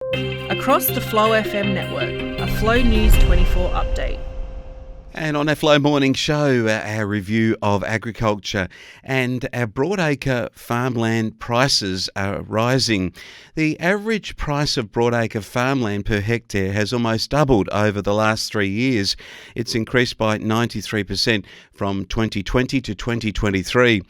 Across the Flow FM network, a Flow News 24 update. And on our Flow Morning Show, our review of agriculture and our broadacre farmland prices are rising. The average price of broadacre farmland per hectare has almost doubled over the last 3 years. It's increased by 93% from 2020 to 2023.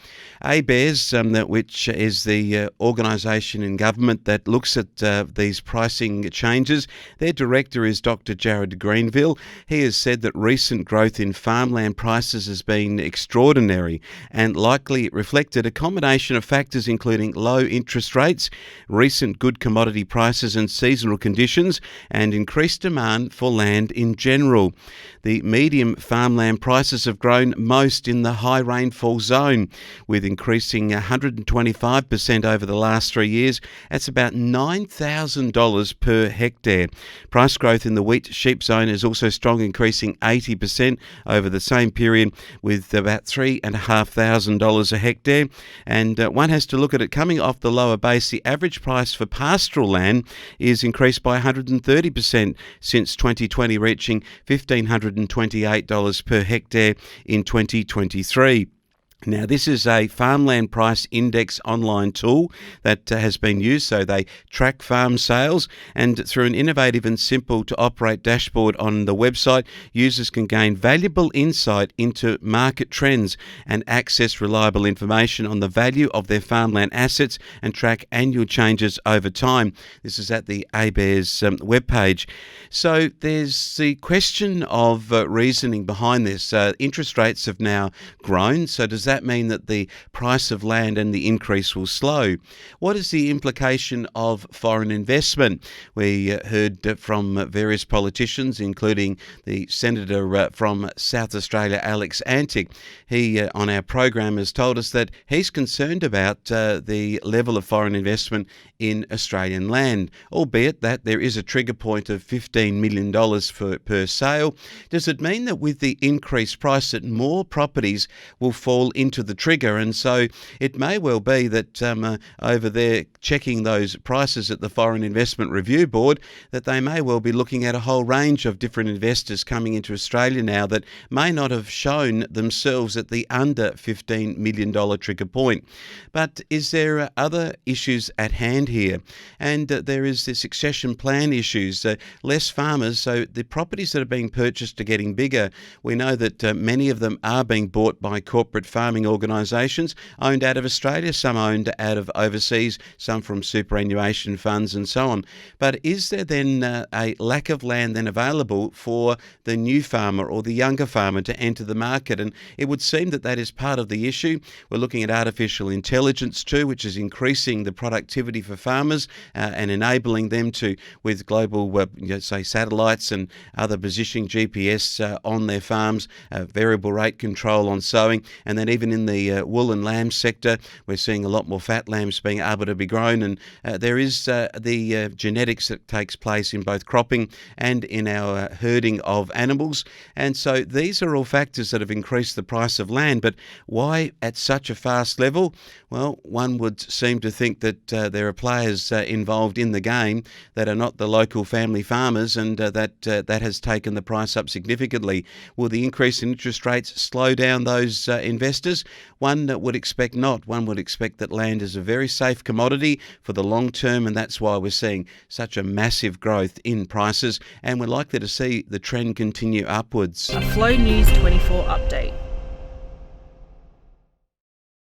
ABARES, which is the organisation in government that looks at these pricing changes, their director is Dr. Jared Greenville. He has said that recent growth in farmland prices has been extraordinary and likely reflected a combination of factors including low interest rates, recent good commodity prices and seasonal conditions, and increased demand for land in general. The medium farmland prices have grown most in the high rainfall zone, with increasing 125% over the last 3 years. That's about $9,000 per hectare. Price growth in the wheat sheep zone is also strong, increasing 80% over the same period, with about $3,500 a hectare. And one has to look at it coming off the lower base. The average price for pastoral land is increased by 130% since 2020, reaching $1,528 per hectare in 2023. Now, this is a farmland price index online tool that has been used, so they track farm sales, and through an innovative and simple to operate dashboard on the website, users can gain valuable insight into market trends and access reliable information on the value of their farmland assets and track annual changes over time. This is at the ABARES webpage. So there's the question of reasoning behind this. Interest rates have now grown, so does that mean that the price of land and the increase will slow? What is the implication of foreign investment? We heard from various politicians, including the Senator from South Australia, Alex Antic. He, on our program, has told us that he's concerned about the level of foreign investment in Australian land, albeit that there is a trigger point of $15 million per sale. Does it mean that with the increased price that more properties will fall into the trigger? And so it may well be that over there checking those prices at the Foreign Investment Review Board, that they may well be looking at a whole range of different investors coming into Australia now that may not have shown themselves at the under $15 million trigger point. But is there other issues at hand here? And there is the succession plan issues. Less farmers, so the properties that are being purchased are getting bigger. We know that many of them are being bought by corporate farming organisations owned out of Australia, some owned out of overseas, some from superannuation funds and so on. But is there then a lack of land then available for the new farmer or the younger farmer to enter the market? And it would seem that that is part of the issue. We're looking at artificial intelligence too, which is increasing the productivity for farmers and enabling them to, with global, say, satellites and other positioning GPS on their farms, variable rate control on sowing, and then even in the wool and lamb sector, we're seeing a lot more fat lambs being able to be grown, and there is the genetics that takes place in both cropping and in our herding of animals. And so these are all factors that have increased the price of land. But why at such a fast level? Well, one would seem to think that there are players involved in the game that are not the local family farmers, and that has taken the price up significantly. Will the increase in interest rates slow down those investors? One would expect not. One would expect that land is a very safe commodity for the long term, and that's why we're seeing such a massive growth in prices, and we're likely to see the trend continue upwards. A Flow News 24 update.